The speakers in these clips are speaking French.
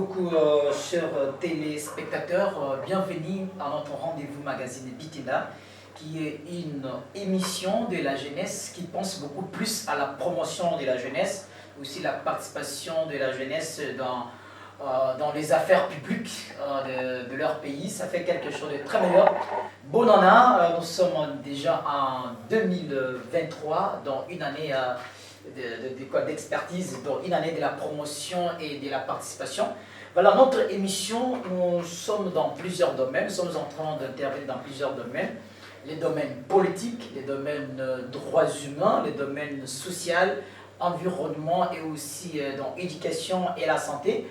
beaucoup, chers téléspectateurs. Bienvenue à notre rendez-vous magazine Bitina, qui est une émission de la jeunesse qui pense beaucoup plus à la promotion de la jeunesse, aussi la participation de la jeunesse dans les affaires publiques de leur pays. Ça fait quelque chose de très meilleur. Bonana, nous sommes déjà en 2023, dans une année d'expertise, dans une année de la promotion et de la participation. Voilà, notre émission, nous sommes dans plusieurs domaines, nous sommes en train d'intervenir dans plusieurs domaines. Les domaines politiques, les domaines droits humains, les domaines sociaux, environnement et aussi dans l'éducation et la santé.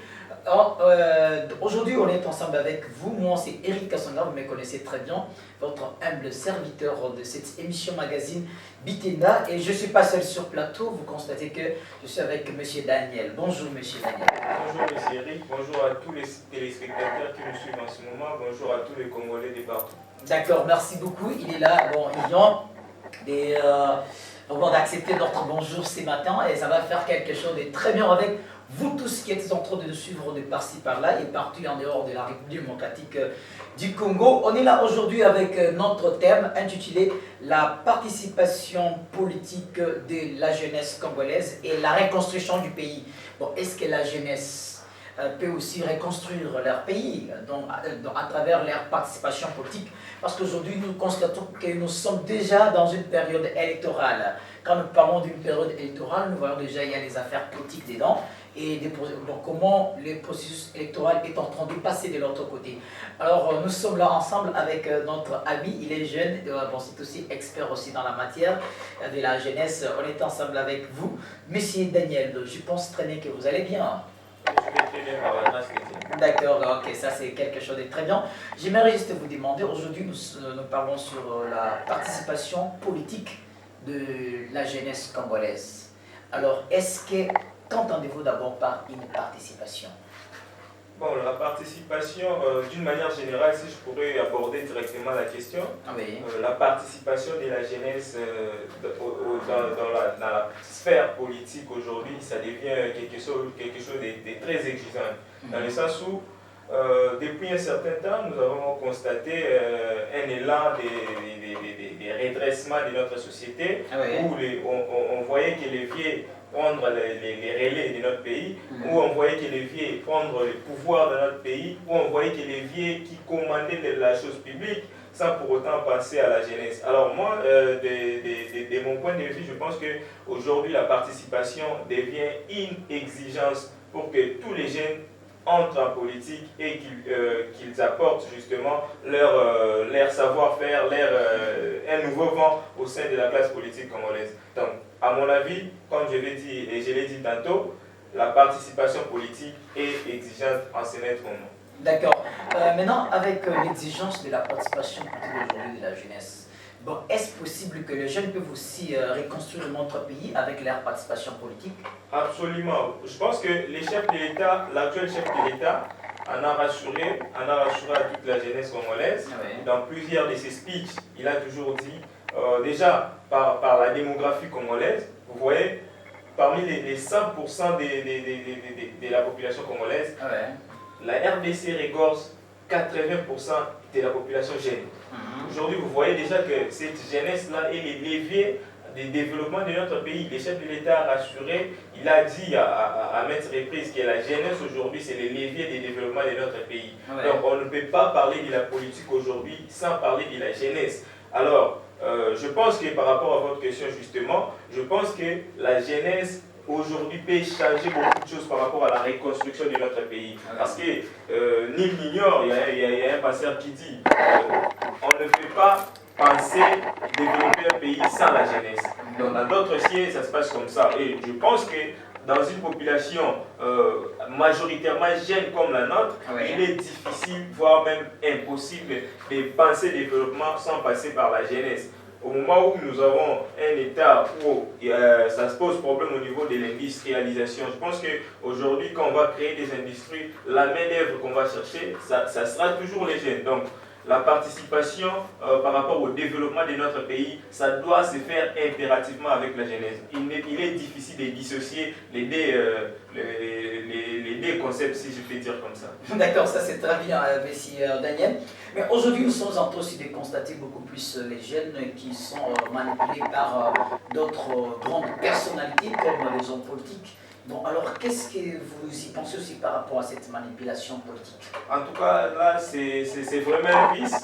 Aujourd'hui, on est ensemble avec vous. Moi, c'est Eric Kassonga, vous me connaissez très bien, votre humble serviteur de cette émission magazine Bitina. Et je ne suis pas seul sur plateau, vous constatez que je suis avec M. Daniel. Bonjour, M. Daniel. Bonjour, M. Eric. Bonjour à tous les téléspectateurs qui nous suivent en ce moment. Bonjour à tous les Congolais de partout. D'accord, merci beaucoup. Il est là, bon, d'accepter notre bonjour ce matin et ça va faire quelque chose de très bien avec vous tous qui êtes en train de nous suivre de par-ci par-là et partout en dehors de la République démocratique du Congo. On est là aujourd'hui avec notre thème intitulé la participation politique de la jeunesse congolaise et la reconstruction du pays. Bon, est-ce que la jeunesse peut aussi reconstruire leur pays à travers leur participation politique? Parce qu'aujourd'hui, nous constatons que nous sommes déjà dans une période électorale. Quand nous parlons d'une période électorale, nous voyons déjà qu'il y a des affaires politiques dedans et donc comment le processus électoral est en train de passer de l'autre côté. Alors, nous sommes là ensemble avec notre ami, il est jeune, bon, c'est aussi expert aussi dans la matière de la jeunesse. On est ensemble avec vous. Monsieur Daniel, je pense très bien que vous allez bien. D'accord, ok, ça c'est quelque chose de très bien. J'aimerais juste vous demander, aujourd'hui nous parlons sur la participation politique de la jeunesse congolaise. Alors, qu'entendez-vous d'abord par une participation? Bon, la participation, d'une manière générale, si je pourrais aborder directement la question, Oui. La participation de la jeunesse dans la sphère politique aujourd'hui, ça devient quelque chose de très exigeant. Dans le sens où, depuis un certain temps, nous avons constaté un élan de redressement de notre société, où on voyait que les vieux prendre les relais de notre pays, où on voyait que les vieux prendre le pouvoir de notre pays, où on voyait que les vieux qui commandaient la chose publique sans pour autant penser à la jeunesse. Alors moi, de mon point de vue, je pense qu'aujourd'hui la participation devient une exigence pour que tous les jeunes entrent en politique et qu'ils apportent justement leur savoir-faire, un nouveau vent au sein de la classe politique congolaise. Donc, à mon avis, comme je l'ai dit et je l'ai dit tantôt, la participation politique est exigeante en ce moment. D'accord. Maintenant, avec l'exigence de la participation politique aujourd'hui de la jeunesse, bon, est-ce possible que les jeunes peuvent aussi reconstruire notre pays avec leur participation politique? Absolument. Je pense que les chefs de l'État, l'actuel chef de l'État, en a rassuré à toute la jeunesse congolaise. Oui. Dans plusieurs de ses speeches, il a toujours dit, déjà par la démographie congolaise, vous voyez, parmi les 100% de la population congolaise, la RDC regorge 80% de la population jeune. Aujourd'hui, vous voyez déjà que cette jeunesse-là est le levier du développement de notre pays. Le chef de l'État a rassuré, il a dit à maintes reprises que la jeunesse aujourd'hui, c'est le levier du développement de notre pays. Donc on ne peut pas parler de la politique aujourd'hui sans parler de la jeunesse. Alors, je pense que par rapport à votre question justement, je pense que la jeunesse aujourd'hui peut changer beaucoup de choses par rapport à la reconstruction de notre pays. Parce que nul n'ignore, il y a un passeur qui dit on ne peut pas penser développer un pays sans la jeunesse. Donc dans d'autres sièges, ça se passe comme ça. Et je pense que dans une population majoritairement jeune comme la nôtre, il est difficile, voire même impossible de penser développement sans passer par la jeunesse. Au moment où nous avons un État où ça se pose problème au niveau de l'industrialisation, je pense qu'aujourd'hui, quand on va créer des industries, la main-d'œuvre qu'on va chercher, ça sera toujours les jeunes. Donc, la participation par rapport au développement de notre pays, ça doit se faire impérativement avec la jeunesse. Il est difficile de dissocier les deux vieux concept, si je peux dire comme ça. D'accord, ça c'est très bien, monsieur Daniel. Mais aujourd'hui, nous sommes en train aussi de constater beaucoup plus les jeunes qui sont manipulés par d'autres grandes personnalités comme les hommes politiques. Bon, alors qu'est-ce que vous y pensez aussi par rapport à cette manipulation politique? En tout cas, là, c'est vraiment un vice.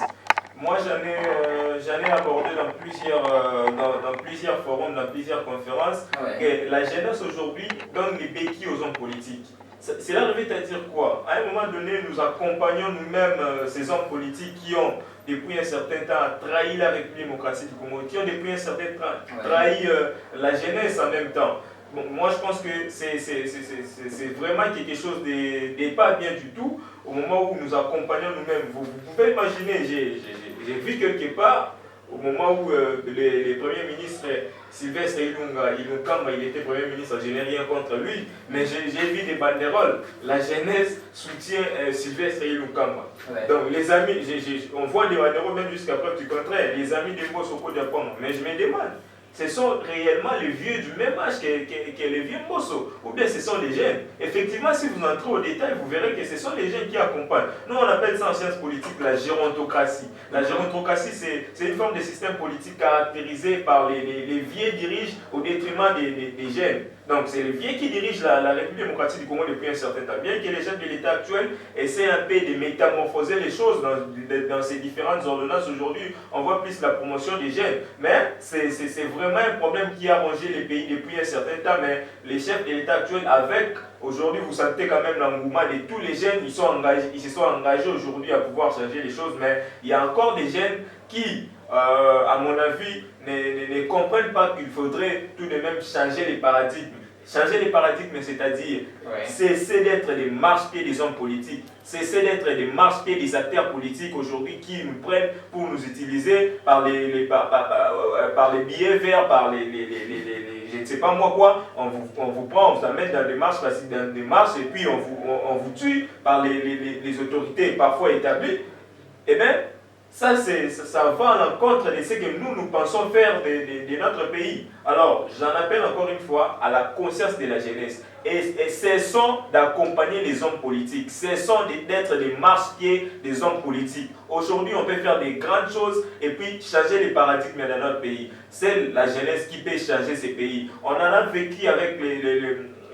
Moi, j'en ai abordé dans plusieurs forums, dans plusieurs conférences, que la jeunesse aujourd'hui donne les béquilles aux hommes politiques. Cela revient à dire quoi? À un moment donné, nous accompagnons nous-mêmes ces hommes politiques qui ont, depuis un certain temps, trahi la République démocratique du Congo, qui ont, depuis un certain temps, trahi la jeunesse en même temps. Bon, moi, je pense que c'est vraiment quelque chose de pas bien du tout au moment où nous accompagnons nous-mêmes. Vous pouvez imaginer, j'ai vu quelque part, au moment où le Premier ministre Sylvestre Ilunga, il était Premier ministre, je n'ai rien contre lui, mais j'ai vu des banderoles. La jeunesse soutient Sylvestre Ilunga. Donc les amis, on voit des banderoles même jusqu'à preuve du contraire, les amis de Mosoko Diapong. Mais je me demande, ce sont réellement les vieux du même âge que les vieux Mosso, ou bien ce sont les jeunes. Effectivement, si vous entrez au détail, vous verrez que ce sont les jeunes qui accompagnent. Nous, on appelle ça en sciences politiques la gérontocratie. La gérontocratie, c'est une forme de système politique caractérisé par les vieux dirigent au détriment des jeunes. Donc, c'est les vieux qui dirigent la République démocratique du Congo depuis un certain temps. Bien que les jeunes de l'État actuel essaient un peu de métamorphoser les choses dans ces différentes ordonnances, aujourd'hui, on voit plus la promotion des jeunes. Mais c'est vraiment un problème qui a rongé les pays depuis un certain temps. Mais les chefs de l'État actuel, aujourd'hui, vous sentez quand même l'engouement de tous les jeunes, ils se sont engagés aujourd'hui à pouvoir changer les choses. Mais il y a encore des jeunes qui, à mon avis, ne comprennent pas qu'il faudrait tout de même changer les paradigmes. Changer les paradigmes, c'est-à-dire cesser d'être des marche-pieds des hommes politiques, cesser d'être des marche-pieds des acteurs politiques aujourd'hui qui nous prennent pour nous utiliser par les billets verts, par je ne sais pas moi quoi. On vous prend, on vous amène dans des marches, et puis on vous tue par les autorités parfois établies. Eh bien, ça va à l'encontre de ce que nous pensons faire de notre pays. Alors, j'en appelle encore une fois à la conscience de la jeunesse. Et cessons d'accompagner les hommes politiques. Cessons d'être des marche-pieds des hommes politiques. Aujourd'hui, on peut faire des grandes choses et puis changer les paradigmes dans notre pays. C'est la jeunesse qui peut changer ces pays. On en a vécu avec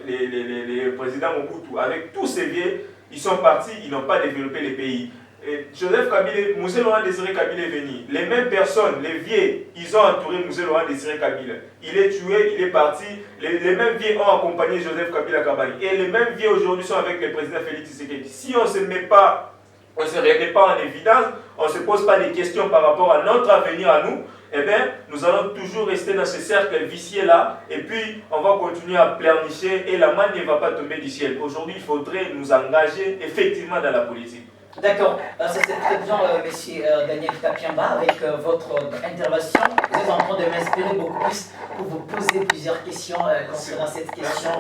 les présidents Mobutu. Avec tous ces vieux, ils sont partis, ils n'ont pas développé les pays. Joseph Kabila, Moussé Laurent Désiré Kabila est venu. Les mêmes personnes, les vieux, ils ont entouré Moussé Laurent Désiré Kabila. Il est tué, il est parti. Les mêmes vieux ont accompagné Joseph Kabila Kabani. Et les mêmes vieux aujourd'hui sont avec le président Félix Tshisekedi. Si on ne se met pas, on ne se remet pas en évidence, on ne se pose pas des questions par rapport à notre avenir à nous, eh bien, nous allons toujours rester dans ce cercle vicieux-là, et puis on va continuer à pleurnicher et la manne ne va pas tomber du ciel. Aujourd'hui, il faudrait nous engager effectivement dans la politique. D'accord, ça c'est très bien, monsieur Daniel Tapiamba, avec votre intervention. Vous êtes en train de m'inspirer beaucoup plus pour vous poser plusieurs questions concernant cette question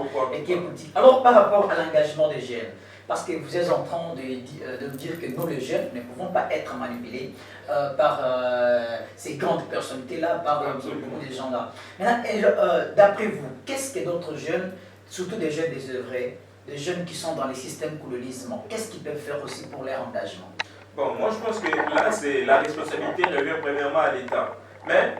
qui est politique. Alors, par rapport à l'engagement des jeunes, parce que vous êtes en train de dire que nous, les jeunes, ne pouvons pas être manipulés par ces grandes personnalités-là, par beaucoup de gens-là. Maintenant, d'après vous, qu'est-ce que d'autres jeunes, surtout des jeunes désœuvrés, des jeunes qui sont dans les systèmes colonialisme, qu'est-ce qu'ils peuvent faire aussi pour leur engagement? Bon, moi je pense que là, la responsabilité revient premièrement à l'État. Mais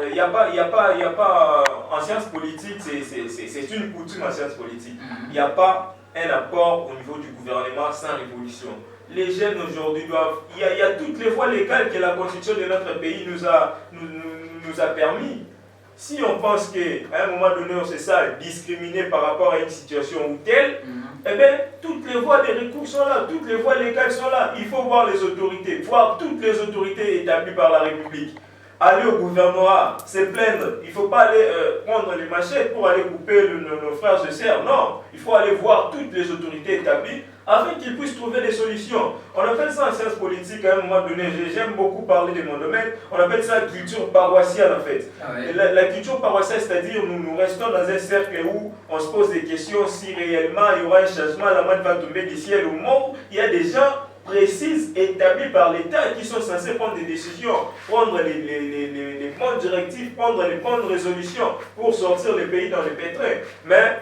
il n'y a pas, en sciences politiques, c'est une coutume en sciences politiques. Il n'y a pas un apport au niveau du gouvernement sans révolution. Les jeunes aujourd'hui doivent, il y a toutes les voies légales que la constitution de notre pays nous a permis. Si on pense qu'à un moment donné, on se sent discriminé par rapport à une situation ou telle, eh bien, toutes les voies de recours sont là, toutes les voies légales sont là. Il faut voir les autorités, voir toutes les autorités établies par la République. Aller au gouvernement, se plaindre. Il ne faut pas aller prendre les machettes pour aller couper nos frères et sœurs. Non, il faut aller voir toutes les autorités établies afin qu'ils puissent trouver des solutions. On appelle ça en sciences politiques à un moment donné, j'aime beaucoup parler de mon domaine, on appelle ça culture paroissiale en fait. La culture paroissiale, c'est-à-dire nous restons dans un cercle où on se pose des questions si réellement il y aura un changement, la main va tomber du ciel au monde. Il y a des gens précises établies par l'État qui sont censés prendre des décisions, prendre les bonnes directives, prendre les bonnes résolutions pour sortir le pays dans le pétrin. Mais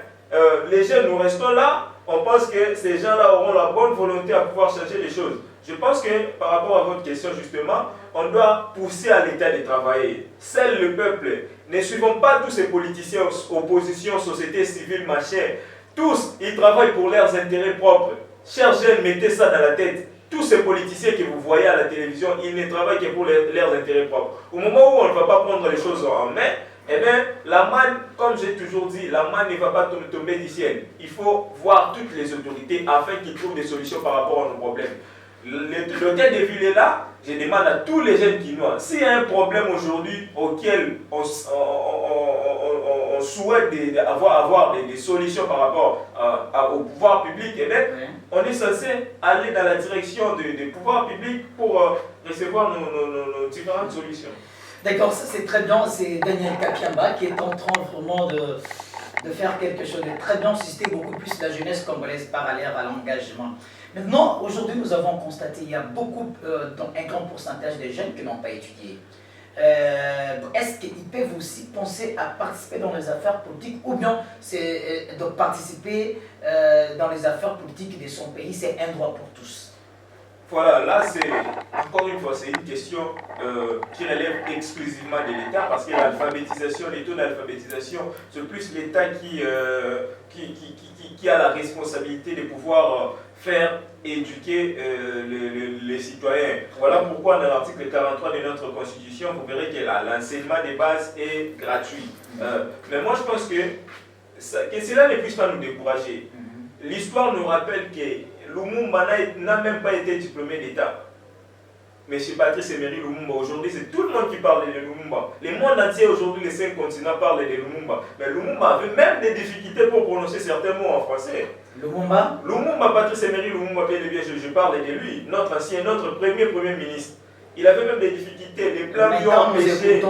les jeunes, nous restons là, on pense que ces gens-là auront la bonne volonté à pouvoir changer les choses. Je pense que par rapport à votre question justement, on doit pousser à l'État de travailler. Seul le peuple, ne suivons pas tous ces politiciens, opposition, société civile, machin. Tous, ils travaillent pour leurs intérêts propres. Chers jeunes, mettez ça dans la tête. Tous ces politiciens que vous voyez à la télévision, ils ne travaillent que pour leurs intérêts propres. Au moment où on ne va pas prendre les choses en main, eh bien, la manne, comme j'ai toujours dit, la manne ne va pas tomber du ciel. Il faut voir toutes les autorités afin qu'ils trouvent des solutions par rapport à nos problèmes. L'hôtel de ville est là, je demande à tous les jeunes qui noient, s'il y a un problème aujourd'hui auquel on souhaite avoir des solutions par rapport au pouvoir public, eh bien, on est censé aller dans la direction des pouvoirs publics pour recevoir nos différentes solutions. D'accord, ça c'est très bien, c'est Daniel Kapiamba qui est en train vraiment de faire quelque chose de très bien, susciter beaucoup plus la jeunesse congolaise parallèle à l'engagement. Maintenant, aujourd'hui, nous avons constaté qu'il y a beaucoup, donc un grand pourcentage de jeunes qui n'ont pas étudié. Est-ce qu'ils peuvent aussi penser à participer dans les affaires politiques ou bien donc participer dans les affaires politiques de son pays, c'est un droit pour tous? Voilà, là c'est, encore une fois, c'est une question qui relève exclusivement de l'État parce que l'alphabétisation, les taux d'alphabétisation, c'est plus l'État qui a la responsabilité de pouvoir faire éduquer les citoyens. Voilà pourquoi dans l'article 43 de notre Constitution, vous verrez que l'enseignement des bases est gratuit. Mais moi je pense que cela ne puisse pas nous décourager. L'histoire nous rappelle que Lumumba n'a même pas été diplômé d'État. Monsieur Patrice Emery Lumumba, aujourd'hui c'est tout le monde qui parle de Lumumba. Le monde entier aujourd'hui, les 5 continents parlent de Lumumba. Mais Lumumba avait même des difficultés pour prononcer certains mots en français. Lumumba, Patrice Emery Lumumba, je parle de lui, notre premier ministre. Il avait même des difficultés, les plans lui ont empêché.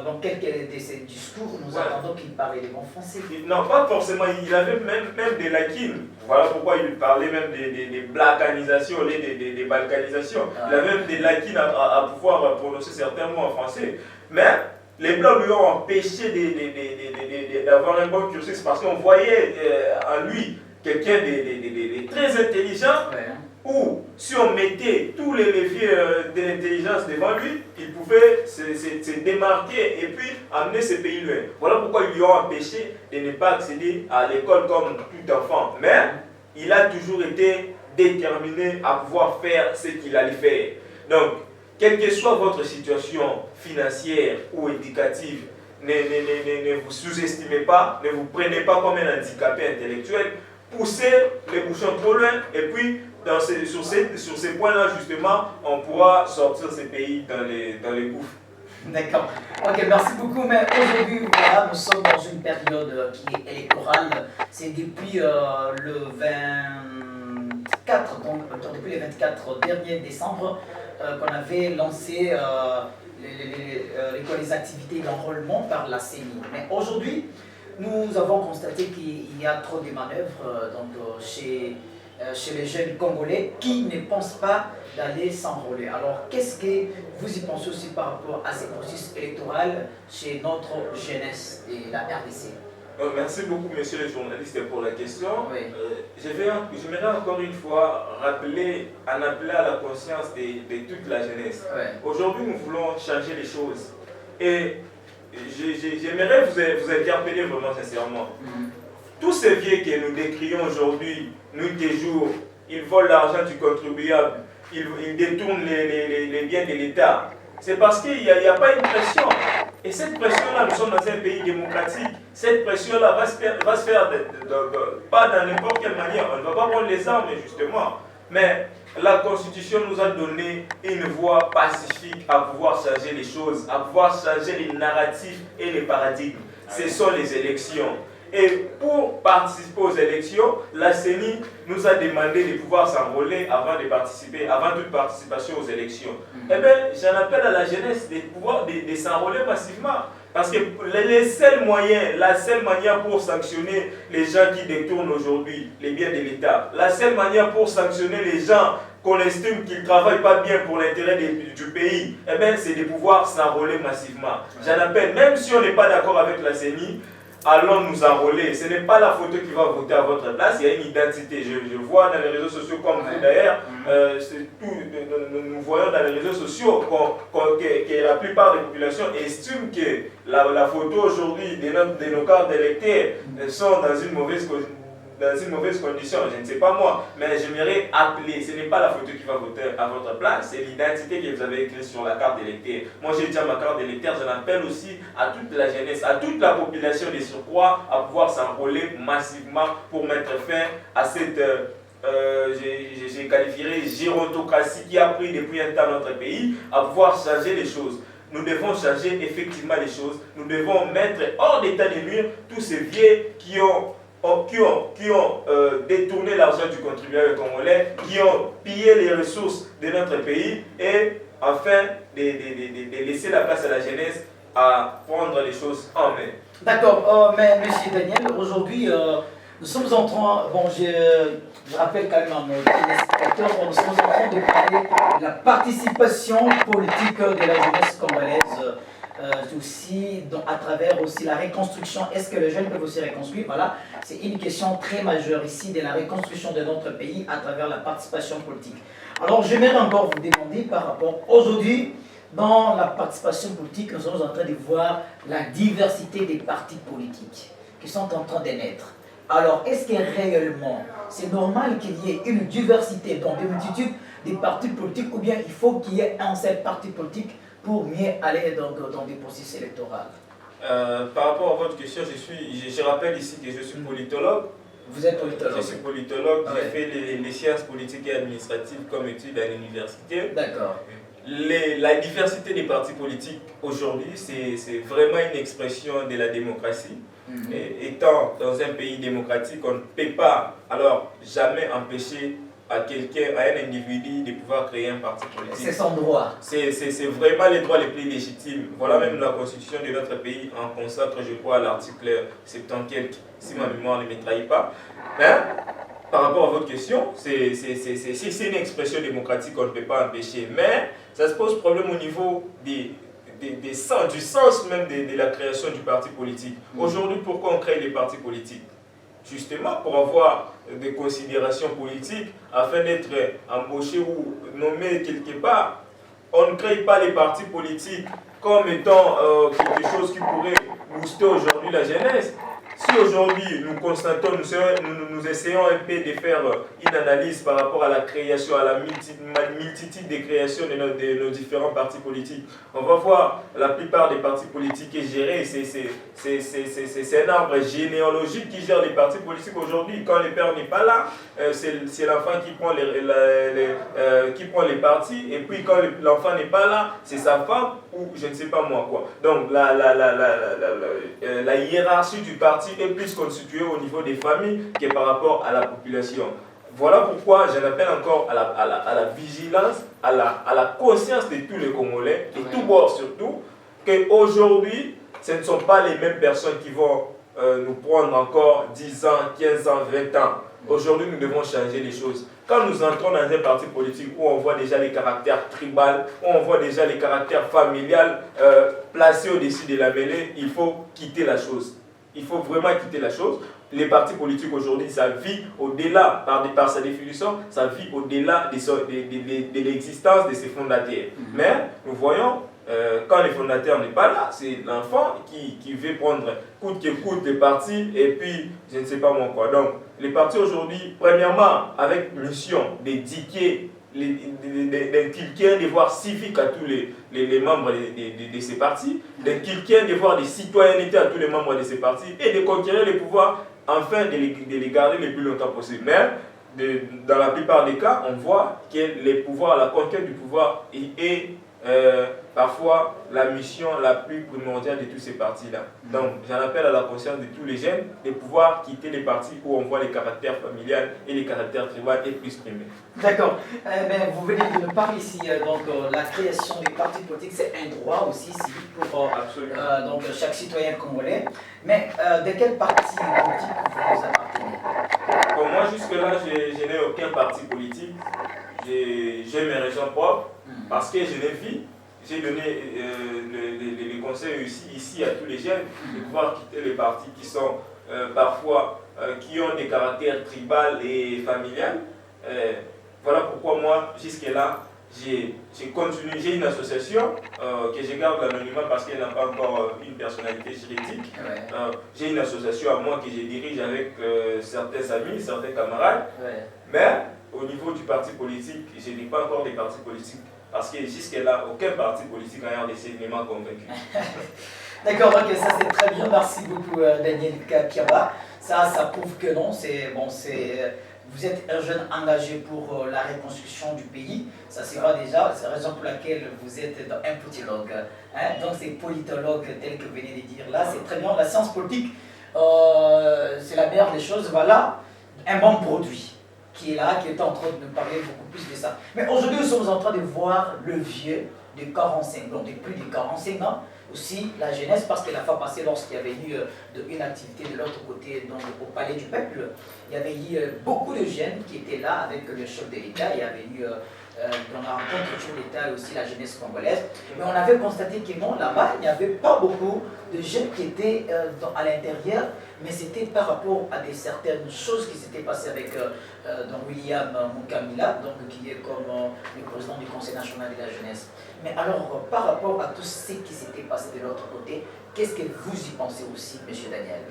Dans quelques de ses discours, nous attendons qu'il parlait des bons français. Non, pas forcément, il avait même des lacunes. Voilà pourquoi il parlait même des blacanisations, des balkanisations. Il avait même des lacunes à pouvoir prononcer certains mots en français. Mais les Blancs lui ont empêché d'avoir un bon cursus parce qu'on voyait en lui quelqu'un de très intelligent. Ou si on mettait tous les leviers de l'intelligence devant lui, il pouvait se démarquer et puis amener ce pays loin. Voilà pourquoi ils lui ont empêché de ne pas accéder à l'école comme tout enfant. Mais il a toujours été déterminé à pouvoir faire ce qu'il allait faire. Donc, quelle que soit votre situation financière ou éducative, ne vous sous-estimez pas, ne vous prenez pas comme un handicapé intellectuel, poussez les bouchons trop loin et puis sur ces points-là, justement, on pourra sortir ces pays dans les gouffres. D'accord. Ok, merci beaucoup. Mais aujourd'hui, voilà, nous sommes dans une période qui est électorale. C'est depuis le 24, donc depuis le 24 dernier décembre, qu'on avait lancé les activités d'enrôlement par la CENI. Mais aujourd'hui, nous avons constaté qu'il y a trop de manœuvres chez les jeunes Congolais qui ne pensent pas d'aller s'enrôler. Alors, qu'est-ce que vous y pensez aussi par rapport à ces processus électoraux chez notre jeunesse et la RDC? Merci beaucoup, monsieur le journaliste, pour la question. Oui. J'aimerais encore une fois en appeler à la conscience de toute la jeunesse. Oui. Aujourd'hui, nous voulons changer les choses. Et j'aimerais vous interpeller vraiment sincèrement. Tous ces vieux que nous décrions aujourd'hui, nuit et jour, ils volent l'argent du contribuable, ils détournent les biens de l'État. C'est parce qu'il n'y a pas une pression. Et cette pression-là, nous sommes dans un pays démocratique. Cette pression-là va se faire pas dans n'importe quelle manière. On ne va pas prendre les armes, justement. Mais la Constitution nous a donné une voie pacifique à pouvoir changer les choses, à pouvoir changer les narratifs et les paradigmes. Ce sont les élections. Et pour participer aux élections, la CENI nous a demandé de pouvoir s'enrôler avant toute participation aux élections. Eh bien, j'en appelle à la jeunesse de s'enrôler massivement. Parce que la seule manière pour sanctionner les gens qui détournent aujourd'hui les biens de l'État, la seule manière pour sanctionner les gens qu'on estime qu'ils ne travaillent pas bien pour l'intérêt du pays, eh bien, c'est de pouvoir s'enrôler massivement. J'en appelle, même si on n'est pas d'accord avec la CENI, allons nous enrôler. Ce n'est pas la photo qui va voter à votre place, il y a une identité. Je vois dans les réseaux sociaux comme vous d'ailleurs, nous voyons dans les réseaux sociaux que la plupart des populations estiment que la photo aujourd'hui de nos cartes d'électeurs sont dans une mauvaise condition, je ne sais pas moi, mais j'aimerais appeler, ce n'est pas la photo qui va voter à votre place, c'est l'identité que vous avez écrite sur la carte d'électeur. Moi j'ai déjà ma carte d'électeur, j'en appelle aussi à toute la jeunesse, à toute la population de surcroît à pouvoir s'enrôler massivement pour mettre fin à cette, j'ai qualifierais gérontocratie qui a pris depuis un temps notre pays, à pouvoir changer les choses. Nous devons changer effectivement les choses, nous devons mettre hors d'état de nuire tous ces vieux qui ont détourné l'argent du contribuable congolais, qui ont pillé les ressources de notre pays et afin de laisser la place à la jeunesse à prendre les choses en main. D'accord, mais monsieur Daniel, aujourd'hui, nous sommes en train, je rappelle quand même à nos téléspectateurs, nous sommes en train de parler de la participation politique de la jeunesse congolaise. Aussi à travers aussi la reconstruction. Est-ce que les jeunes peuvent aussi reconstruire? Voilà, c'est une question très majeure ici de la reconstruction de notre pays à travers la participation politique. Alors, j'aimerais encore vous demander par rapport aujourd'hui, dans la participation politique, nous sommes en train de voir la diversité des partis politiques qui sont en train de naître. Alors, est-ce que réellement, c'est normal qu'il y ait une diversité dans des multitudes des partis politiques ou bien il faut qu'il y ait un seul parti politique pour mieux aller dans des processus électoraux? Par rapport à votre question, je rappelle ici que je suis politologue. Vous êtes politologue? Je suis politologue, j'ai fait les sciences politiques et administratives comme études à l'université. D'accord. La diversité des partis politiques aujourd'hui, c'est vraiment une expression de la démocratie. Et étant dans un pays démocratique, on ne peut pas alors jamais empêcher à quelqu'un, à un individu de pouvoir créer un parti politique. C'est son droit. C'est vraiment les droits les plus légitimes. Voilà même la constitution de notre pays en consacre, je crois, à l'article 70, si ma mémoire ne me trahit pas. Hein? Par rapport à votre question, c'est une expression démocratique qu'on ne peut pas empêcher. Mais ça se pose problème au niveau du sens même de la création du parti politique. Aujourd'hui, pourquoi on crée les partis politiques? Justement pour avoir des considérations politiques afin d'être embauché ou nommé quelque part. On ne crée pas les partis politiques comme étant quelque chose qui pourrait booster aujourd'hui la jeunesse. Si aujourd'hui nous constatons, nous essayons un peu de faire une analyse par rapport à la création, à la multitude de créations de nos différents partis politiques, on va voir la plupart des partis politiques est géré. C'est un arbre généalogique qui gère les partis politiques aujourd'hui. Quand le père n'est pas là, c'est l'enfant qui prend les partis. Et puis quand l'enfant n'est pas là, c'est sa femme ou je ne sais pas moi quoi. Donc la hiérarchie du parti est plus constituée au niveau des familles que par rapport à la population. Voilà pourquoi j'en appelle encore à la vigilance, à la conscience de tous les Congolais, de tous bords surtout, qu'aujourd'hui, ce ne sont pas les mêmes personnes qui vont nous prendre encore 10 ans, 15 ans, 20 ans. Aujourd'hui, nous devons changer les choses. Quand nous entrons dans un parti politique où on voit déjà les caractères tribaux, où on voit déjà les caractères familiales placés au-dessus de la mêlée, il faut quitter la chose. Il faut vraiment quitter la chose. Les partis politiques aujourd'hui, ça vit au-delà, par sa définition, ça vit au-delà de l'existence de ses fondateurs. Mais nous voyons, quand le fondateur n'est pas là, c'est l'enfant qui veut prendre coûte que coûte les partis et puis je ne sais pas moi quoi. Donc les partis aujourd'hui, premièrement, avec mission d'éduquer, d'inculquer un devoir civique à tous les membres de ces partis, d'inculquer un devoir de citoyenneté à tous les membres de ces partis et de conquérir les pouvoirs, enfin de les garder le plus longtemps possible. Mais dans la plupart des cas, on voit que les pouvoirs, la conquête du pouvoir est parfois la mission la plus primordiale de tous ces partis-là. Donc, j'en appelle à la conscience de tous les jeunes de pouvoir quitter les partis où on voit les caractères familiales et les caractères tribaux exprimés. D'accord. Vous venez de nous parler ici, la création des partis politiques, c'est un droit aussi civique pour chaque citoyen congolais. Mais de quel parti politique vous appartenez? Bon, moi, jusque-là, je n'ai aucun parti politique. J'ai mes raisons propres parce que je ne vis j'ai donné les conseils ici à tous les jeunes de pouvoir quitter les partis qui sont parfois, qui ont des caractères tribaux et familiales. Voilà pourquoi moi, jusque-là, j'ai continué, j'ai une association que je garde l'anonymat parce qu'elle n'a pas encore une personnalité juridique. J'ai une association à moi que je dirige avec certains amis, certains camarades. Mais au niveau du parti politique, je n'ai pas encore des partis politiques parce que jusque-là, aucun parti politique en RDC ne m'a convaincu. D'accord, ok, ça c'est très bien. Merci beaucoup Daniel Kapiaba. Ça prouve que non, vous êtes un jeune engagé pour la reconstruction du pays. Ça c'est vrai déjà, c'est la raison pour laquelle vous êtes un politologue. Hein? Donc c'est politologue tel que vous venez de dire là, c'est très bien. La science politique, c'est la meilleure des choses. Voilà, un bon produit qui est là, qui est en train de nous parler beaucoup plus de ça. Mais aujourd'hui, nous sommes en train de voir le vieux de 45 ans, de plus de 45 ans, aussi la jeunesse, parce que la fois passée, lorsqu'il y avait eu une activité de l'autre côté, donc au Palais du Peuple, il y avait eu beaucoup de jeunes qui étaient là avec le chef de l'État. Il y avait eu dans la rencontre du chef de l'État aussi la jeunesse congolaise. Mais on avait constaté que non, là-bas, il n'y avait pas beaucoup de jeunes qui étaient à l'intérieur, mais c'était par rapport à certaines choses qui s'étaient passées avec William Mukamila, donc, qui est comme le président du Conseil national de la jeunesse. Mais alors, par rapport à tout ce qui s'était passé de l'autre côté, qu'est-ce que vous y pensez aussi, M. Daniel?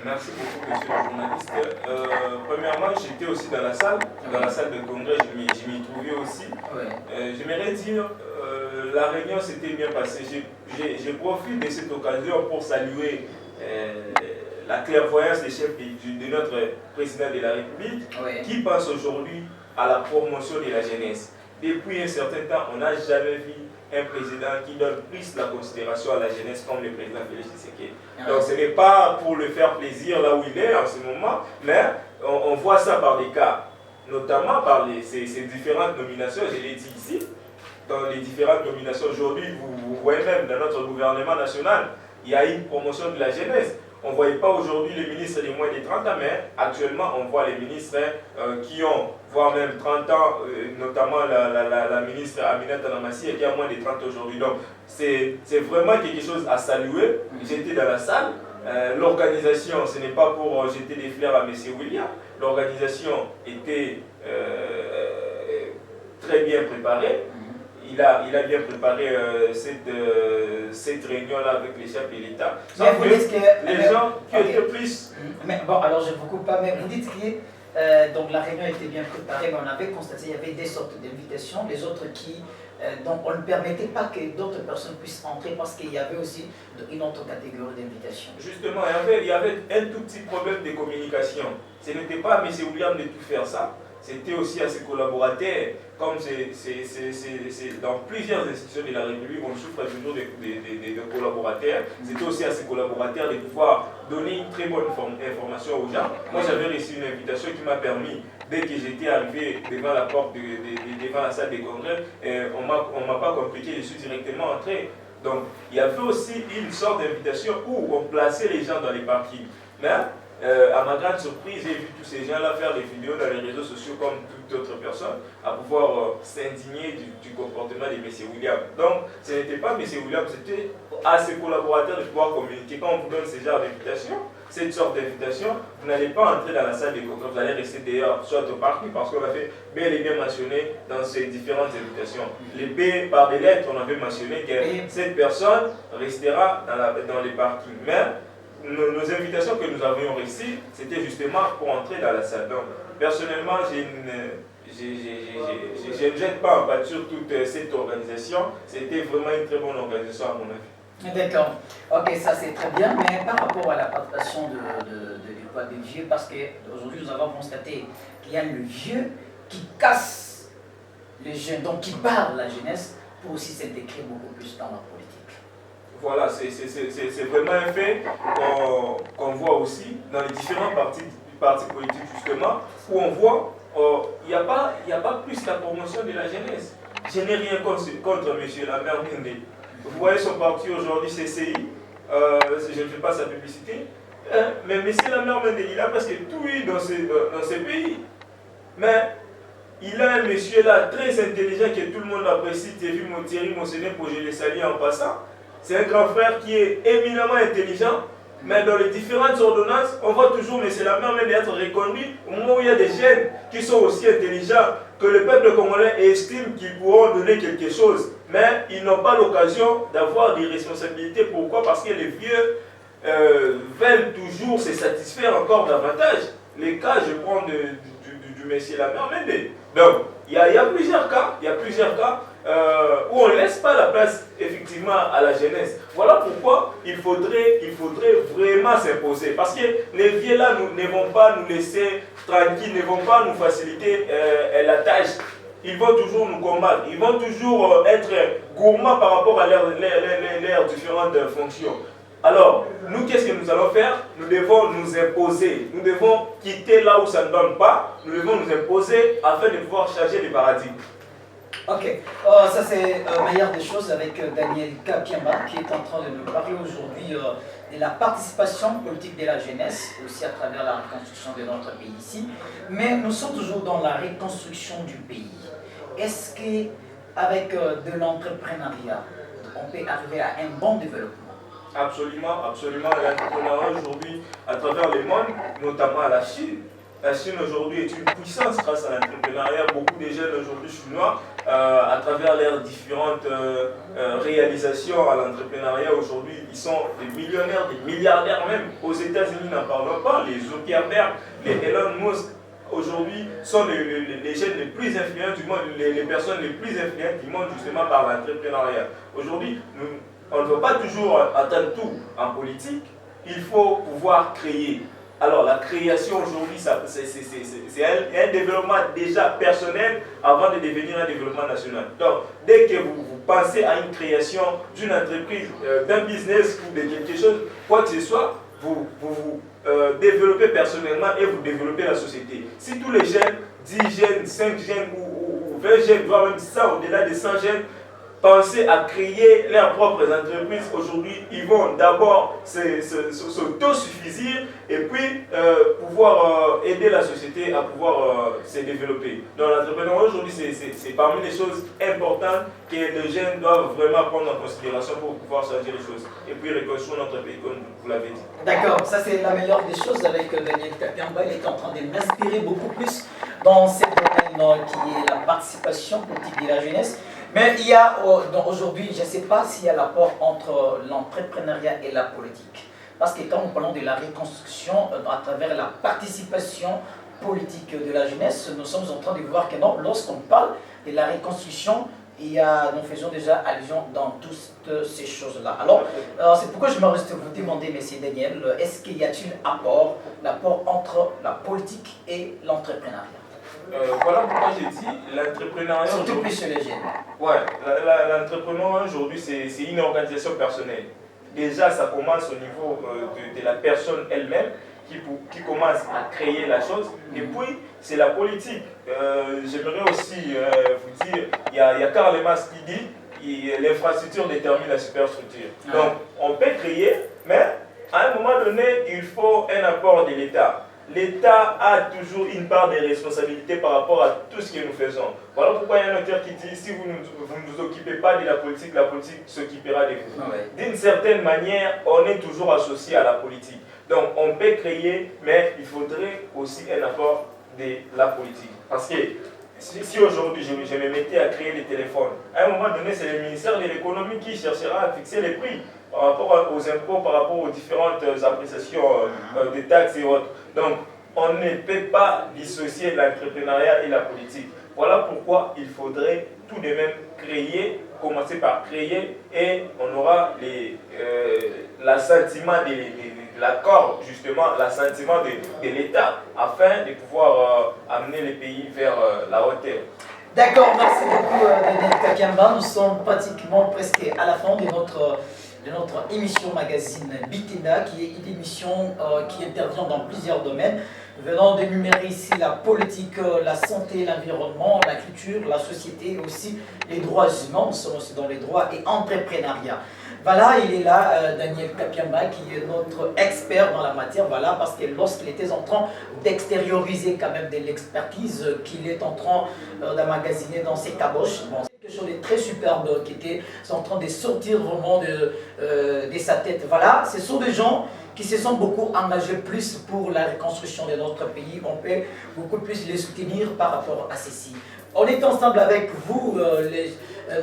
Merci beaucoup, monsieur le journaliste. Premièrement, j'étais aussi dans la salle de congrès, je m'y trouvais aussi. J'aimerais dire, la réunion s'était bien passée. Je profite de cette occasion pour saluer la clairvoyance des chefs de notre président de la République, qui pense aujourd'hui à la promotion de la jeunesse. Depuis un certain temps, on n'a jamais vu un président qui donne plus la considération à la jeunesse comme le président Félix Tshisekedi. Donc ce n'est pas pour le faire plaisir là où il est en ce moment, mais on voit ça par des cas, notamment par ces différentes nominations, je l'ai dit ici, dans les différentes nominations aujourd'hui, vous voyez même dans notre gouvernement national, il y a une promotion de la jeunesse. On ne voyait pas aujourd'hui les ministres de moins de 30 ans, mais actuellement on voit les ministres qui ont, voire même 30 ans, notamment la ministre Aminata Namassi qui a moins de 30 aujourd'hui. Donc c'est vraiment quelque chose à saluer. J'étais dans la salle. L'organisation, ce n'est pas pour jeter des fleurs à M. William. L'organisation était très bien préparée. Il a bien préparé cette réunion-là avec les chefs de l'État. Les gens qui étaient plus... Mais bon, alors je ne vous coupe pas, mais vous dites que donc la réunion était bien préparée, mais on avait constaté qu'il y avait des sortes d'invitations, les autres qui... donc on ne permettait pas que d'autres personnes puissent entrer parce qu'il y avait aussi une autre catégorie d'invitations. Justement, il y avait un tout petit problème de communication. Ce n'était pas à M. William de tout faire ça. C'était aussi à ses collaborateurs, comme c'est dans plusieurs institutions de la République, on souffre toujours de collaborateurs. C'était aussi à ses collaborateurs de pouvoir donner une très bonne information aux gens. Moi, j'avais reçu une invitation qui m'a permis, dès que j'étais arrivé devant la porte, devant la salle des congrès, on ne m'a pas compliqué, je suis directement entré. Donc, il y avait aussi une sorte d'invitation où on plaçait les gens dans les parkings. Mais, à ma grande surprise, j'ai vu tous ces gens-là faire des vidéos dans les réseaux sociaux comme toute autre personne, à pouvoir s'indigner du comportement de M. William. Donc, ce n'était pas M. William, c'était à ses collaborateurs de pouvoir communiquer. Quand on vous donne ce genre d'invitation, cette sorte d'invitation, vous n'allez pas entrer dans la salle des congrès, vous allez rester dehors, soit au parking, parce qu'on avait bel et bien mentionné dans ces différentes invitations. Par des lettres, on avait mentionné que cette personne restera dans les parkings. Mais, nos invitations que nous avions reçues, c'était justement pour entrer dans la salle. Donc, personnellement, je ne jette pas en pâture toute cette organisation. C'était vraiment une très bonne organisation à mon avis. D'accord. Ok, ça c'est très bien. Mais par rapport à la participation des vieux, parce qu'aujourd'hui nous avons constaté qu'il y a le vieux qui casse les jeunes, donc qui parle la jeunesse pour aussi s'intégrer beaucoup plus dans la politique. Voilà, c'est vraiment un fait qu'on voit aussi dans les différents partis politiques justement, où on voit il n'y a pas plus la promotion de la jeunesse. Je n'ai rien contre M. Lambert Mende. Vous voyez son parti aujourd'hui, CCI, je ne fais pas sa publicité, mais M. Lambert Mende, il a presque tout eu dans ces pays. Mais il a un monsieur là très intelligent que tout le monde apprécie, Thierry Monsenet, pour je le salue en passant. C'est un grand frère qui est éminemment intelligent, mais dans les différentes ordonnances, on voit toujours M. Lamère même être reconduit au moment où il y a des jeunes qui sont aussi intelligents que le peuple congolais estime qu'ils pourront donner quelque chose. Mais ils n'ont pas l'occasion d'avoir des responsabilités. Pourquoi? Parce que les vieux veulent toujours se satisfaire encore davantage. Les cas, je prends du monsieur Lamère Mende. Donc, il y a plusieurs cas, où on ne laisse pas la place effectivement à la jeunesse. Voilà pourquoi il faudrait vraiment s'imposer. Parce que les vieux là ne vont pas nous laisser tranquilles, ne vont pas nous faciliter la tâche. Ils vont toujours nous combattre, ils vont toujours être gourmands par rapport à leurs différentes fonctions. Alors, nous, qu'est-ce que nous allons faire? Nous devons nous imposer. Nous devons quitter là où ça ne donne pas. Nous devons nous imposer afin de pouvoir changer les paradigmes. Ok, ça c'est meilleure des choses avec Daniel Kapiamba qui est en train de nous parler aujourd'hui de la participation politique de la jeunesse, aussi à travers la reconstruction de notre pays ici. Mais nous sommes toujours dans la reconstruction du pays. Est-ce qu'avec de l'entrepreneuriat, on peut arriver à un bon développement? Absolument, absolument. L'entrepreneuriat aujourd'hui, à travers le monde, notamment à la Chine. La Chine aujourd'hui est une puissance grâce à l'entrepreneuriat. Beaucoup de jeunes aujourd'hui chinois, à travers leurs différentes réalisations à l'entrepreneuriat aujourd'hui, ils sont des millionnaires, des milliardaires même. Aux États-Unis, n'en parlons pas. Les Zuckerberg, les Elon Musk, aujourd'hui, sont les jeunes les plus influents du monde, les personnes les plus influentes du monde justement par l'entrepreneuriat. Aujourd'hui, on ne peut pas toujours atteindre tout en politique. Il faut pouvoir créer. Alors la création aujourd'hui, c'est un développement déjà personnel avant de devenir un développement national. Donc dès que vous pensez à une création d'une entreprise, d'un business ou de quelque chose, quoi que ce soit, vous développez personnellement et vous développez la société. Si tous les jeunes, 10 jeunes, 5 jeunes ou 20 jeunes, voire même 100, au-delà de 100 jeunes, penser à créer leurs propres entreprises, aujourd'hui, ils vont d'abord s'autosuffisir et puis pouvoir aider la société à pouvoir se développer. Donc l'entrepreneuriat aujourd'hui, c'est parmi les choses importantes que les jeunes doivent vraiment prendre en considération pour pouvoir changer les choses et puis reconstruire notre pays, comme vous l'avez dit. D'accord, ça c'est la meilleure des choses avec Daniel Kapiamba. Il est en train de m'inspirer beaucoup plus dans ce domaine qui est la participation politique de la jeunesse. Mais il y a aujourd'hui, je ne sais pas s'il y a l'apport entre l'entrepreneuriat et la politique. Parce que quand nous parlons de la reconstruction à travers la participation politique de la jeunesse, nous sommes en train de voir que non, lorsqu'on parle de la reconstruction, nous faisons déjà allusion dans toutes ces choses-là. Alors, c'est pourquoi je me reste vous demander, M. Daniel, est-ce qu'il y a-t-il l'apport entre la politique et l'entrepreneuriat? Voilà pourquoi j'ai dit l'entrepreneuriat. Surtout plus chez les jeunes. Ouais, l'entrepreneuriat aujourd'hui, c'est une organisation personnelle. Déjà, ça commence au niveau de la personne elle-même qui commence à créer la chose. Et puis, c'est la politique. J'aimerais aussi vous dire, il y a Karl Marx qui dit l'infrastructure détermine la superstructure. Donc, on peut créer, mais à un moment donné, il faut un apport de l'État. L'État a toujours une part de responsabilité par rapport à tout ce que nous faisons. Voilà pourquoi il y a un auteur qui dit, si vous ne vous occupez pas de la politique s'occupera de vous. D'une certaine manière, on est toujours associé à la politique. Donc on peut créer, mais il faudrait aussi un apport de la politique. Parce que si aujourd'hui je me mettais à créer les téléphones, à un moment donné, c'est le ministère de l'économie qui cherchera à fixer les prix par rapport aux impôts, par rapport aux différentes appréciations des taxes et autres. Donc, on ne peut pas dissocier l'entrepreneuriat et la politique. Voilà pourquoi il faudrait tout de même créer, commencer par créer, et on aura l'assentiment de l'accord, justement, l'assentiment de l'État, afin de pouvoir amener les pays vers la hauteur. D'accord, merci beaucoup Daniel Kapiamba. Nous sommes pratiquement presque à la fin de notre de notre émission magazine Bitinda, qui est une émission qui intervient dans plusieurs domaines. Nous venons d'énumérer ici la politique, la santé, l'environnement, la culture, la société et aussi les droits humains. Nous sommes aussi dans les droits et entrepreneuriat. Voilà, il est là, Daniel Kapiamba, qui est notre expert dans la matière, voilà, parce que lorsqu'il était en train d'extérioriser quand même de l'expertise qu'il est en train d'emmagasiner dans ses caboches, bon, c'est quelque chose de très superbe qui était en train de sortir vraiment de sa tête. Voilà, ce sont des gens qui se sont beaucoup engagés plus pour la reconstruction de notre pays. On peut beaucoup plus les soutenir par rapport à ceci. On est ensemble avec vous,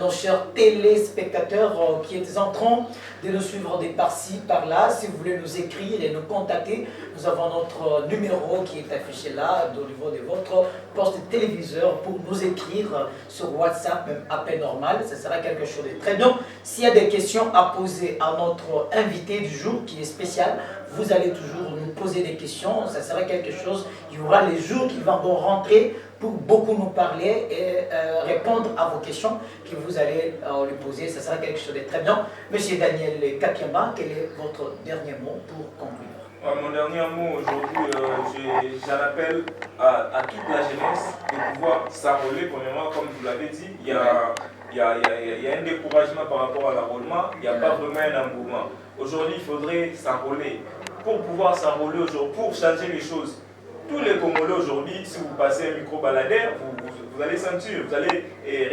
nos chers téléspectateurs qui êtes en train de nous suivre de par-ci, par-là. Si vous voulez nous écrire et nous contacter, nous avons notre numéro qui est affiché là, au niveau de votre poste téléviseur, pour nous écrire sur WhatsApp, même appel normal. Ce sera quelque chose de très bien. S'il y a des questions à poser à notre invité du jour, qui est spécial, vous allez toujours nous poser des questions. Ça sera quelque chose, il y aura les jours qui vont rentrer pour beaucoup nous parler et répondre à vos questions que vous allez lui poser. Ça sera quelque chose de très bien. Monsieur Daniel Kapiamba, quel est votre dernier mot pour conclure? Mon dernier mot aujourd'hui, j'en appelle à toute la jeunesse de pouvoir s'enrôler. Premièrement, comme vous l'avez dit, il y a un découragement par rapport à l'enrôlement, il n'y a pas vraiment un engouement. Aujourd'hui, il faudrait s'enrôler. Pour pouvoir s'enrôler aujourd'hui, pour changer les choses, tous les Congolais aujourd'hui, si vous passez un micro-baladeur, vous allez sentir, vous allez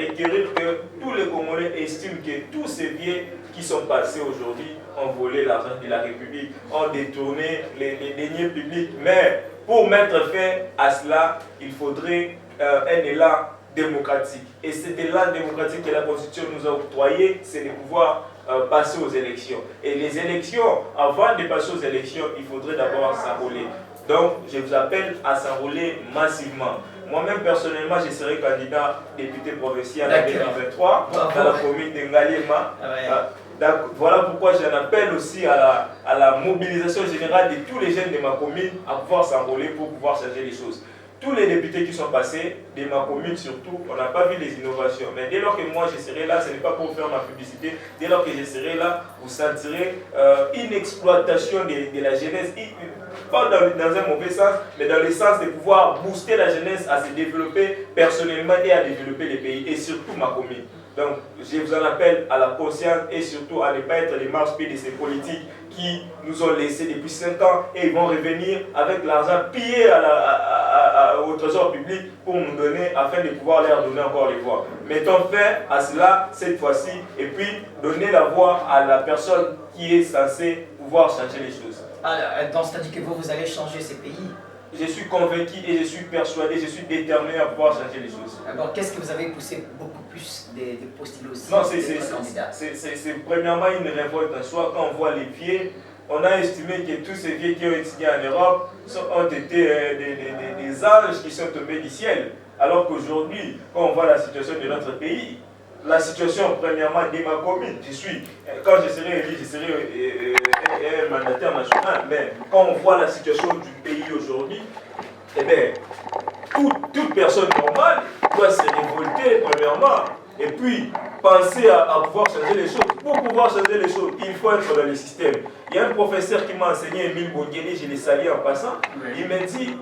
requérir que tous les Congolais estiment que tous ces biens qui sont passés aujourd'hui ont volé l'argent de la République, ont détourné les deniers publics. Mais pour mettre fin à cela, il faudrait un élan démocratique. Et cet élan démocratique que la Constitution nous a octroyé, c'est de pouvoir passer aux élections. Et les élections, avant de passer aux élections, il faudrait d'abord s'enrôler. Donc, je vous appelle à s'enrôler massivement. Moi-même, personnellement, je serai candidat député provincial en 2023 dans la commune de Ngaliema. Voilà pourquoi j'en appelle aussi à la mobilisation générale de tous les jeunes de ma commune à pouvoir s'enrôler pour pouvoir changer les choses. Tous les députés qui sont passés, de ma commune surtout, on n'a pas vu les innovations. Mais dès lors que moi je serai là, ce n'est pas pour faire ma publicité, dès lors que je serai là, vous sentirez une exploitation de la jeunesse, pas dans un mauvais sens, mais dans le sens de pouvoir booster la jeunesse à se développer personnellement et à développer les pays, et surtout ma commune. Donc, je vous en appelle à la conscience et surtout à ne pas être les marche-pieds de ces politiques qui nous ont laissés depuis 5 ans et ils vont revenir avec l'argent pillé au trésor public pour nous donner, afin de pouvoir leur donner encore les voix. Mettons fin à cela cette fois-ci et puis donner la voix à la personne qui est censée pouvoir changer les choses. Donc, c'est-à-dire que vous allez changer ces pays? Je suis convaincu et je suis persuadé, je suis déterminé à pouvoir changer les choses. Alors, qu'est-ce que vous avez poussé beaucoup plus de postuler aussi? Non, c'est premièrement une révolte en soi. Quand on voit les vieux, on a estimé que tous ces vieux qui ont étudié en Europe ont été des anges qui sont tombés du ciel. Alors qu'aujourd'hui, quand on voit la situation de notre pays, la situation premièrement de ma commune, quand je serai élu, je serai un mandataire national, mais quand on voit la situation du pays aujourd'hui, eh bien, toute personne normale doit se révolter premièrement et puis penser à pouvoir changer les choses. Pour pouvoir changer les choses, il faut être dans le système. Il y a un professeur qui m'a enseigné, Émile Bongeli, je l'ai salué en passant, il m'a dit,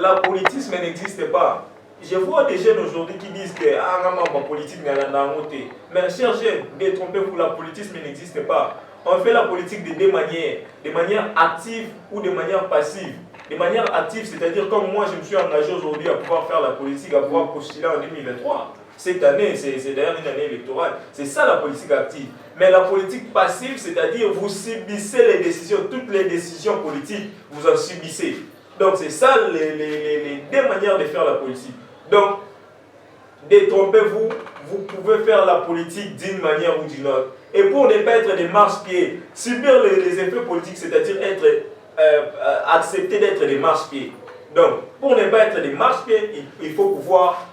la politisme n'existe pas. Je vois des jeunes aujourd'hui qui disent que ma politique n'est pas montée. Mais chers jeunes, détrompez-vous, la politisme n'existe pas. On fait la politique de deux manières, de manière active ou de manière passive. De manière active, c'est-à-dire comme moi je me suis engagé aujourd'hui à pouvoir faire la politique, à pouvoir postuler en 2023. Cette année, c'est d'ailleurs une année électorale. C'est ça la politique active. Mais la politique passive, c'est-à-dire vous subissez les décisions, toutes les décisions politiques, vous en subissez. Donc c'est ça les deux manières de faire la politique. Donc, détrompez-vous, vous pouvez faire la politique d'une manière ou d'une autre. Et pour ne pas être des marche-pieds, subir les effets politiques, c'est-à-dire accepter d'être des marche-pieds. Donc, pour ne pas être des marche-pieds, il faut pouvoir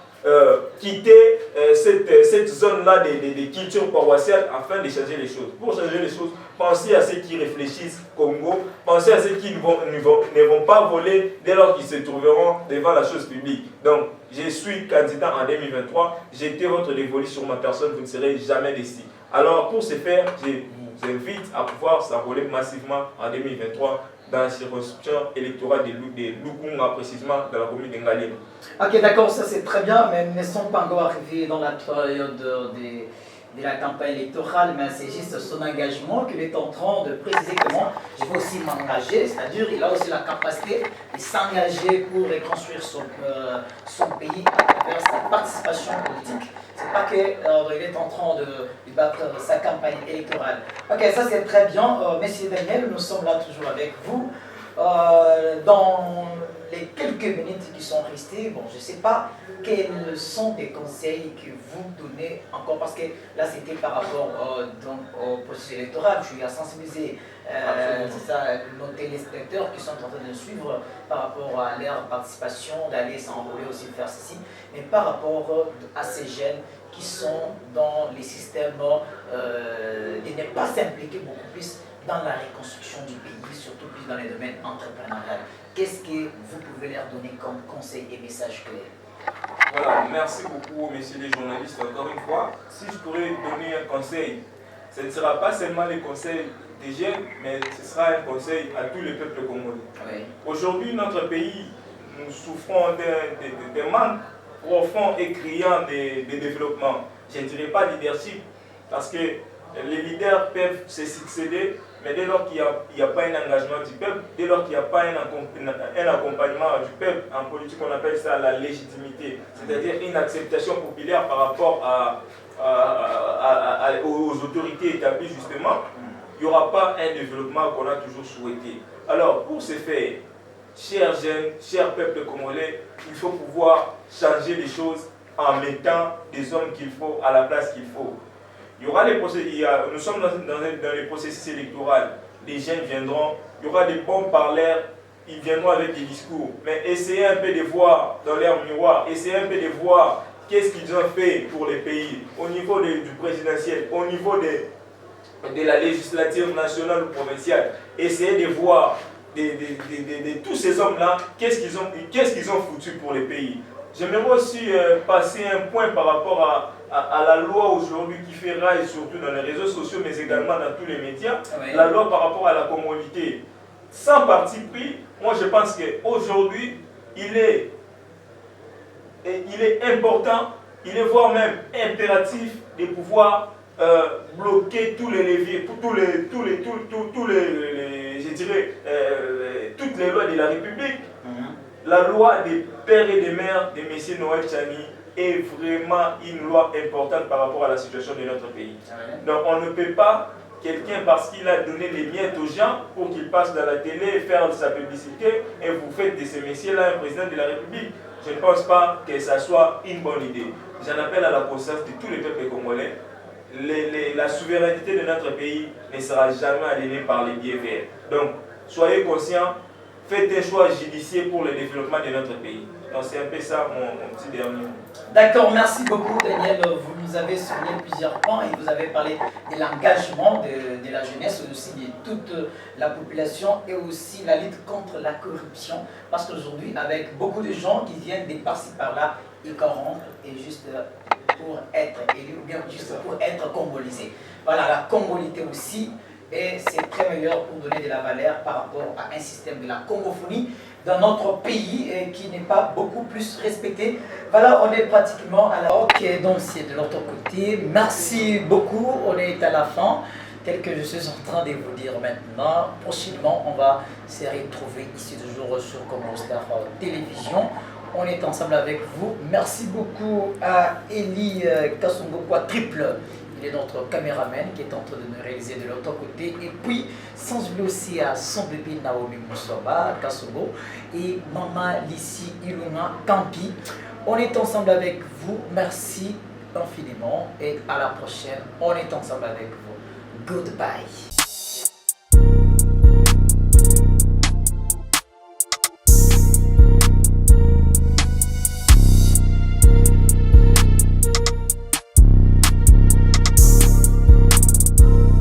quitter cette zone-là de culture paroissiale afin de changer les choses. Pour changer les choses, pensez à ceux qui réfléchissent Congo, pensez à ceux qui ne vont pas voler dès lors qu'ils se trouveront devant la chose publique. Donc, je suis candidat en 2023, j'étais votre dévolu sur ma personne, vous ne serez jamais déçu. Alors pour ce faire, je vous invite à pouvoir s'enrôler massivement en 2023 dans la circonscription électorale de Lukunga, précisément dans la commune d'Engalima. Ok, d'accord, ça c'est très bien, mais nous ne sommes pas encore arrivés dans la période de la campagne électorale, mais c'est juste son engagement qu'il est en train de préciser comment je vais aussi m'engager, c'est-à-dire il a aussi la capacité de s'engager pour reconstruire son pays à travers sa participation politique. C'est pas qu'il est en train de battre sa campagne électorale. Ok, ça c'est très bien. Monsieur Daniel, nous sommes là toujours avec vous. Dans les quelques minutes qui sont restées, bon, je ne sais pas quels sont des conseils que vous donnez encore, parce que là c'était par rapport au processus électoral, je suis à sensibiliser nos téléspectateurs qui sont en train de suivre par rapport à leur participation, d'aller s'enrôler aussi, faire ceci, mais par rapport à ces jeunes qui sont dans les systèmes, de ne pas s'impliquer beaucoup plus dans la reconstruction du pays, surtout plus dans les domaines entrepreneuriaux. Qu'est-ce que vous pouvez leur donner comme conseil et message clair? Voilà, merci beaucoup messieurs les journalistes encore une fois. Si je pourrais donner un conseil, ce ne sera pas seulement les conseils des jeunes, mais ce sera un conseil à tous les peuples congolais. Oui. Aujourd'hui, notre pays, nous souffrons d'un manque profond et criant de développement. Je ne dirais pas leadership, parce que les leaders peuvent se succéder, mais dès lors qu'il n'y a pas un engagement du peuple, dès lors qu'il n'y a pas un accompagnement du peuple, en politique on appelle ça la légitimité, c'est-à-dire une acceptation populaire par rapport aux autorités établies justement, il n'y aura pas un développement qu'on a toujours souhaité. Alors pour ce faire, chers jeunes, chers peuples congolais, il faut pouvoir changer les choses en mettant des hommes qu'il faut à la place qu'il faut. Il y aura les processus, nous sommes dans les processus électoraux, les jeunes viendront, il y aura des bons parleurs, ils viendront avec des discours, mais essayez un peu de voir dans leur miroir, essayez un peu de voir qu'est-ce qu'ils ont fait pour les pays, au niveau du présidentiel, au niveau de la législative nationale ou provinciale. Essayez de voir de tous ces hommes-là, qu'est-ce qu'ils ont foutu pour les pays. J'aimerais aussi passer un point par rapport à la loi aujourd'hui qui fait rail, surtout dans les réseaux sociaux, mais également dans tous les médias. Oui. La loi par rapport à la congolité. Sans parti pris, moi je pense qu'aujourd'hui, il est important, il est voire même impératif de pouvoir bloquer tous les leviers, toutes les lois de la République. La loi des pères et des mères de M. Noël Tchani est vraiment une loi importante par rapport à la situation de notre pays. Donc on ne peut pas, quelqu'un parce qu'il a donné les miettes aux gens pour qu'ils passent dans la télé, faire sa publicité, et vous faites de ce messieurs-là un président de la République. Je ne pense pas que ça soit une bonne idée. J'en appelle à la conscience de tous les peuples congolais. La souveraineté de notre pays ne sera jamais aliénée par les biais verts. Donc soyez conscients. Faites un choix judiciaire pour le développement de notre pays. Donc c'est un peu ça mon petit dernier mot. D'accord, merci beaucoup Daniel. Vous nous avez souligné plusieurs points et vous avez parlé de l'engagement de la jeunesse, aussi de toute la population et aussi la lutte contre la corruption. Parce qu'aujourd'hui, avec beaucoup de gens qui viennent de par-ci par-là, ils corrompent et juste pour être élus ou bien juste pour être congolisés. Voilà, la congolité aussi. Et c'est très meilleur pour donner de la valeur par rapport à un système de la congophonie dans notre pays et qui n'est pas beaucoup plus respecté. Voilà, on est pratiquement à la... Ok, donc c'est de l'autre côté. Merci beaucoup, on est à la fin. Tel que je suis en train de vous dire maintenant, prochainement, on va se retrouver ici toujours sur Congo Star Télévision. On est ensemble avec vous. Merci beaucoup à Eli Kasongo Triple. Il est notre caméraman qui est en train de nous réaliser de l'autre côté. Et puis, sans oublier aussi à son bébé Naomi Moussoba, Kassogo, et Maman Lissi Ilunga Kampi. On est ensemble avec vous. Merci infiniment et à la prochaine. On est ensemble avec vous. Goodbye.